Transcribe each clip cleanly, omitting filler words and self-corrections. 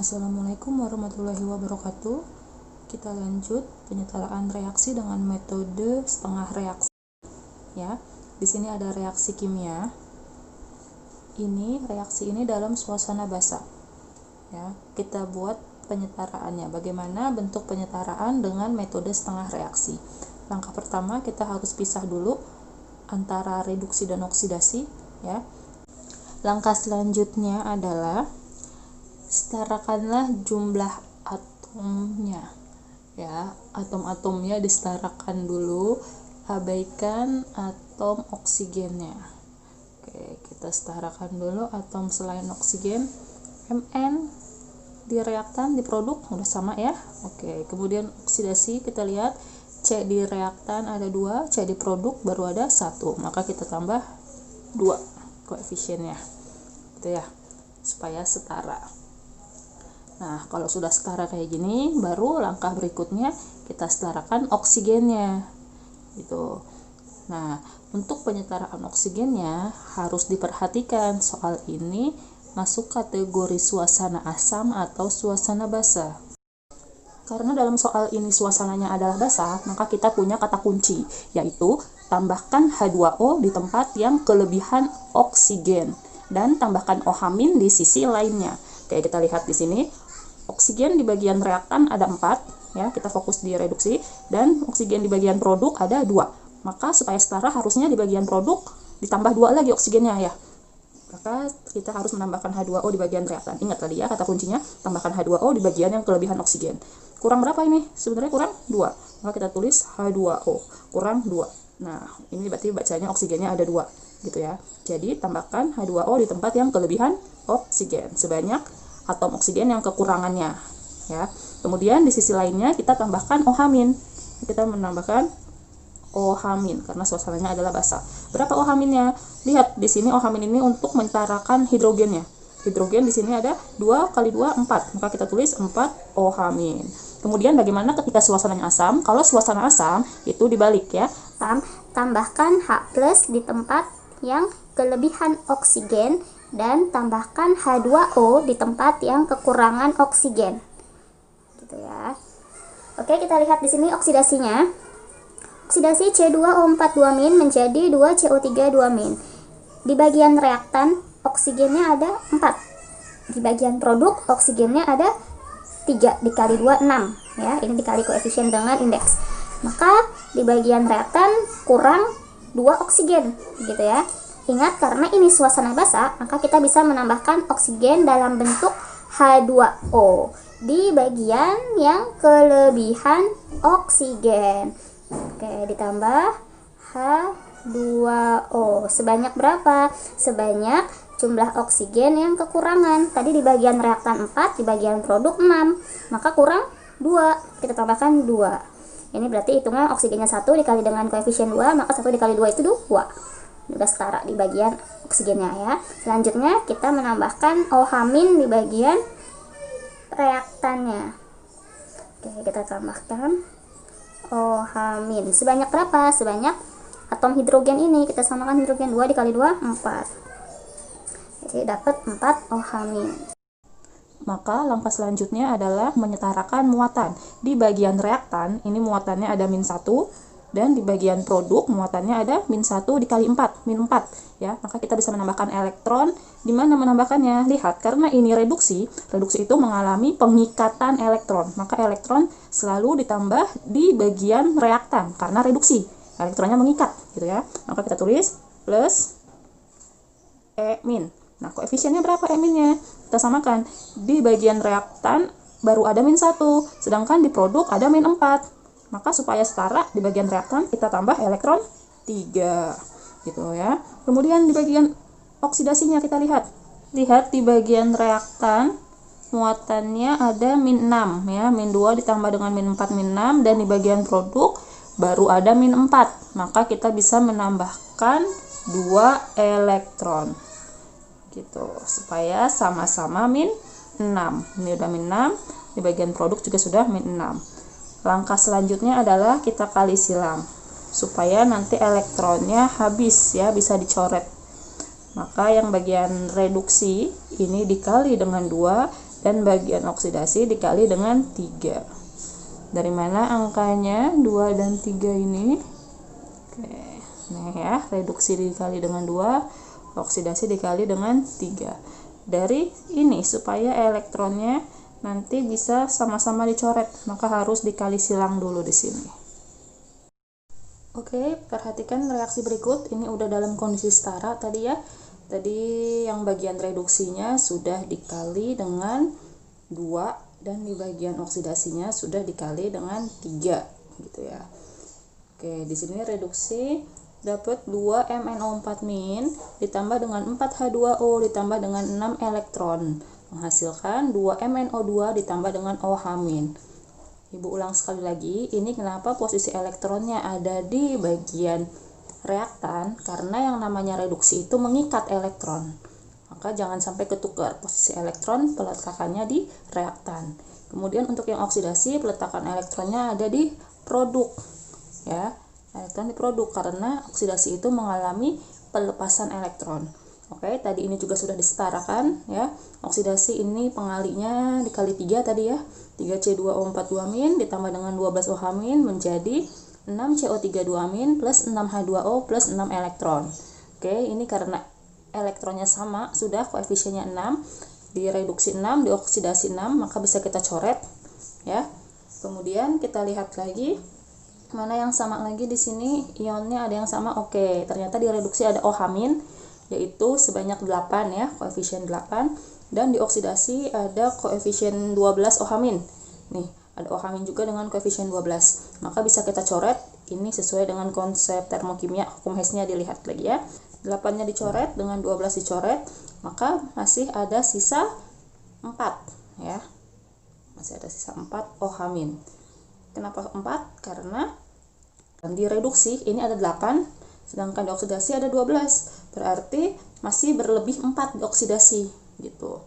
Assalamualaikum warahmatullahi wabarakatuh. Kita lanjut penyetaraan reaksi dengan metode setengah reaksi. Ya, di sini ada reaksi kimia. Reaksi ini dalam suasana basah. Ya, kita buat penyetaraannya. Bagaimana bentuk penyetaraan dengan metode setengah reaksi? Langkah pertama, kita harus pisah dulu antara reduksi dan oksidasi. Ya, langkah selanjutnya adalah setarakanlah jumlah atomnya. Ya, atom-atomnya disetarakan dulu, abaikan atom oksigennya. Oke, kita setarakan dulu atom selain oksigen. Mn di reaktan, di produk udah sama ya. Oke, kemudian oksidasi kita lihat C di reaktan ada 2, C di produk baru ada 1, maka kita tambah 2 koefisiennya. Gitu ya, supaya setara. Nah, kalau sudah setara kayak gini, baru langkah berikutnya kita setarakan oksigennya. Gitu. Nah, untuk penyetaraan oksigennya harus diperhatikan, soal ini masuk kategori suasana asam atau suasana basah. Karena dalam soal ini suasananya adalah basah, maka kita punya kata kunci, yaitu tambahkan H2O di tempat yang kelebihan oksigen dan tambahkan OH- di sisi lainnya. Kayak kita lihat di sini, oksigen di bagian reaktan ada 4, ya, kita fokus di reduksi, dan oksigen di bagian produk ada 2. Maka supaya setara harusnya di bagian produk ditambah 2 lagi oksigennya ya. Maka kita harus menambahkan H2O di bagian reaktan. Ingat tadi ya, kata kuncinya tambahkan H2O di bagian yang kelebihan oksigen. Kurang berapa ini? Sebenarnya kurang 2. Maka kita tulis H2O kurang 2. Nah, ini berarti bacanya oksigennya ada 2 gitu ya. Jadi tambahkan H2O di tempat yang kelebihan oksigen sebanyak atom oksigen yang kekurangannya ya. Kemudian di sisi lainnya kita tambahkan OH-. Kita menambahkan OH- karena suasananya adalah basah. Berapa OH-nya? Lihat di sini OH- ini untuk menyetarakan hidrogennya. Hidrogen di sini ada 2 kali 2 4. Maka kita tulis 4 OH-. Kemudian bagaimana ketika suasananya asam? Kalau suasana asam itu dibalik ya. Tambahkan H+ di tempat yang kelebihan oksigen dan tambahkan H2O di tempat yang kekurangan oksigen. Gitu ya. Oke, kita lihat di sini oksidasinya. Oksidasi C2O4 2- menjadi 2CO3 2-. Di bagian reaktan oksigennya ada 4. Di bagian produk oksigennya ada 3 dikali 2 6 ya. Ini dikali koefisien dengan indeks. Maka di bagian reaktan kurang 2 oksigen gitu ya. Ingat, karena ini suasana basah, maka kita bisa menambahkan oksigen dalam bentuk H2O di bagian yang kelebihan oksigen. Oke, ditambah H2O. Sebanyak berapa? Sebanyak jumlah oksigen yang kekurangan. Tadi di bagian reaktan 4, di bagian produk 6. Maka kurang 2. Kita tambahkan 2. Ini berarti hitungan oksigennya 1 dikali dengan koefisien 2, maka 1 dikali 2 itu 2. Sudah setara di bagian oksigennya ya. Selanjutnya kita menambahkan OH- di bagian reaktannya. Oke, kita tambahkan OH-. Sebanyak berapa? Sebanyak atom hidrogen ini. Kita samakan hidrogen 2 dikali 2 4. Jadi dapat 4 OH-. Maka langkah selanjutnya adalah menyetarakan muatan. Di bagian reaktan ini muatannya ada -1, dan di bagian produk muatannya ada -1 dikali 4, -4 ya. Maka kita bisa menambahkan elektron. Di mana menambahkannya? Lihat, karena ini reduksi itu mengalami pengikatan elektron, maka elektron selalu ditambah di bagian reaktan karena reduksi, elektronnya mengikat gitu ya. Maka kita tulis plus E-. Nah, koefisiennya berapa E-nya? Kita samakan. Di bagian reaktan baru ada -1, sedangkan di produk ada -4. Maka supaya setara di bagian reaktan kita tambah elektron 3 gitu ya. Kemudian di bagian oksidasinya kita lihat di bagian reaktan muatannya ada -6 ya, -2 ditambah dengan -4 -6, dan di bagian produk baru ada -4. Maka kita bisa menambahkan 2 elektron gitu supaya sama-sama -6. Ini udah -6, di bagian produk juga sudah -6. Langkah selanjutnya adalah kita kali silang supaya nanti elektronnya habis ya, bisa dicoret. Maka yang bagian reduksi ini dikali dengan 2 dan bagian oksidasi dikali dengan 3. Dari mana angkanya 2 dan 3 ini? Oke. Nah ya, reduksi dikali dengan 2, oksidasi dikali dengan 3. Dari ini supaya elektronnya nanti bisa sama-sama dicoret, maka harus dikali silang dulu di sini. Oke, perhatikan reaksi berikut. Ini udah dalam kondisi setara tadi ya. Tadi yang bagian reduksinya sudah dikali dengan 2 dan di bagian oksidasinya sudah dikali dengan 3 gitu ya. Oke, di sini reduksi dapat 2MnO4- ditambah dengan 4H2O ditambah dengan 6 elektron menghasilkan 2MnO2 ditambah dengan OH-. Ibu ulang sekali lagi, ini kenapa posisi elektronnya ada di bagian reaktan? Karena yang namanya reduksi itu mengikat elektron. Maka jangan sampai ketukar posisi elektron, peletakannya di reaktan. Kemudian untuk yang oksidasi, peletakan elektronnya ada di produk. Ya, elektron di produk karena oksidasi itu mengalami pelepasan elektron. Oke, tadi ini juga sudah disetarakan ya. Oksidasi ini pengalinya dikali 3 tadi ya. 3C2O4 ditambah dengan 12OH- menjadi 6CO32- plus 6H2O plus 6 elektron. Oke, ini karena elektronnya sama, sudah koefisiennya 6, direduksi 6, dioksidasi 6, maka bisa kita coret ya. Kemudian kita lihat lagi mana yang sama lagi di sini, ionnya ada yang sama. Oke, ternyata direduksi ada OH- yaitu sebanyak 8 ya, koefisien 8, dan dioksidasi ada koefisien 12 OH-. Nih, ada OH- juga dengan koefisien 12. Maka bisa kita coret, ini sesuai dengan konsep termokimia, hukum Hess-nya dilihat lagi ya. 8-nya dicoret dengan 12 dicoret, maka masih ada sisa 4 ya. Masih ada sisa 4 OH-. Kenapa 4? Karena direduksi ini ada 8, sedangkan dioksidasi ada 12. Berarti masih berlebih 4 dioksidasi gitu.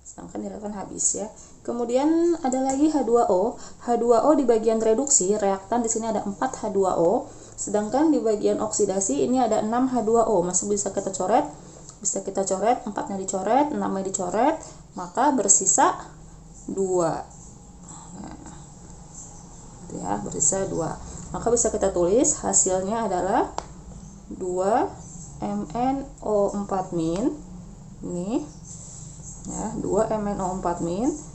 Sedangkan di reaktan habis ya. Kemudian ada lagi H2O. H2O di bagian reduksi, reaktan di sini ada 4 H2O, sedangkan di bagian oksidasi ini ada 6 H2O. Masih bisa kita coret? Bisa kita coret, 4-nya dicoret, 6-nya dicoret, maka bersisa 2. Nah, gitu ya, bersisa 2. Maka bisa kita tulis hasilnya adalah 2MnO4- ini ya, 2MnO4-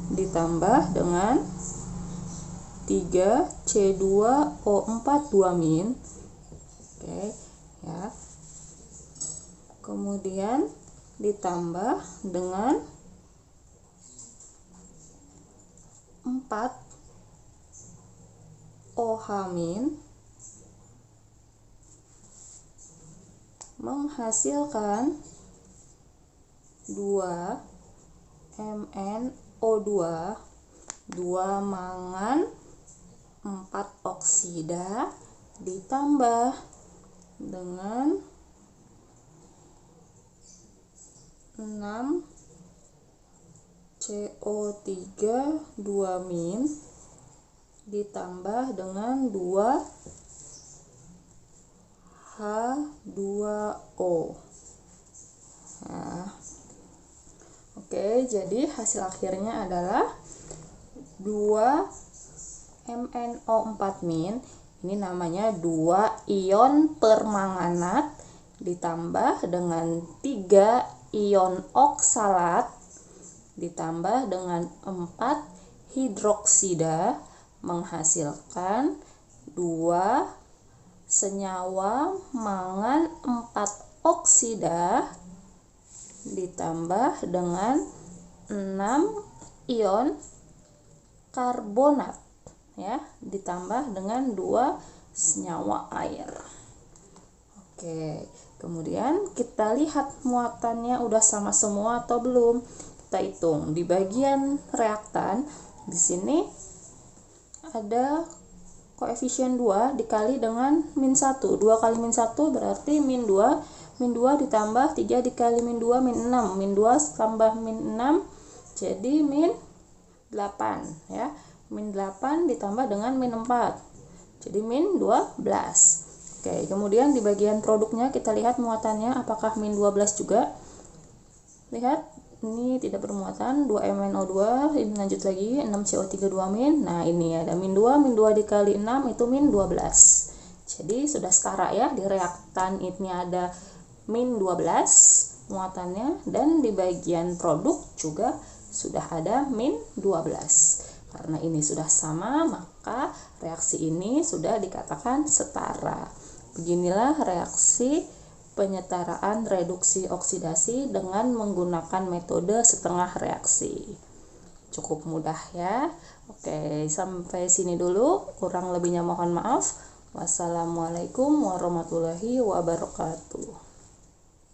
ditambah dengan 3C2O42- oke ya. Kemudian ditambah dengan 4 OH- menghasilkan 2MnO2, 2 mangan 4 oksida ditambah dengan 6 CO3 ditambah dengan 2 H2O. Nah, oke, jadi hasil akhirnya adalah 2MnO4- ini namanya 2 ion permanganat ditambah dengan 3 ion oksalat ditambah dengan 4 hidroksida menghasilkan 2 senyawa mangan 4 oksida ditambah dengan 6 ion karbonat ya, ditambah dengan 2 senyawa air. Oke, kemudian kita lihat muatannya udah sama semua atau belum. Kita hitung di bagian reaktan. Di sini ada koefisien 2 dikali dengan -1. 2 kali -1 berarti -2. -2 ditambah 3 dikali -2, -6. -2 tambah -6 jadi -8 ya. -8 ditambah dengan -4 jadi -12. Oke, kemudian di bagian produknya kita lihat muatannya apakah -12 juga. Lihat ini tidak bermuatan, 2MnO2, ini lanjut lagi, 6CO3 2-. Nah, ini ada min 2 dikali 6 itu min 12. Jadi sudah setara ya, di reaktan ini ada min 12 muatannya, dan di bagian produk juga sudah ada min 12. Karena ini sudah sama, maka reaksi ini sudah dikatakan setara. Beginilah reaksi penyetaraan reduksi oksidasi dengan menggunakan metode setengah reaksi. Cukup mudah ya. Oke, sampai sini dulu. Kurang lebihnya mohon maaf. Wassalamualaikum warahmatullahi wabarakatuh.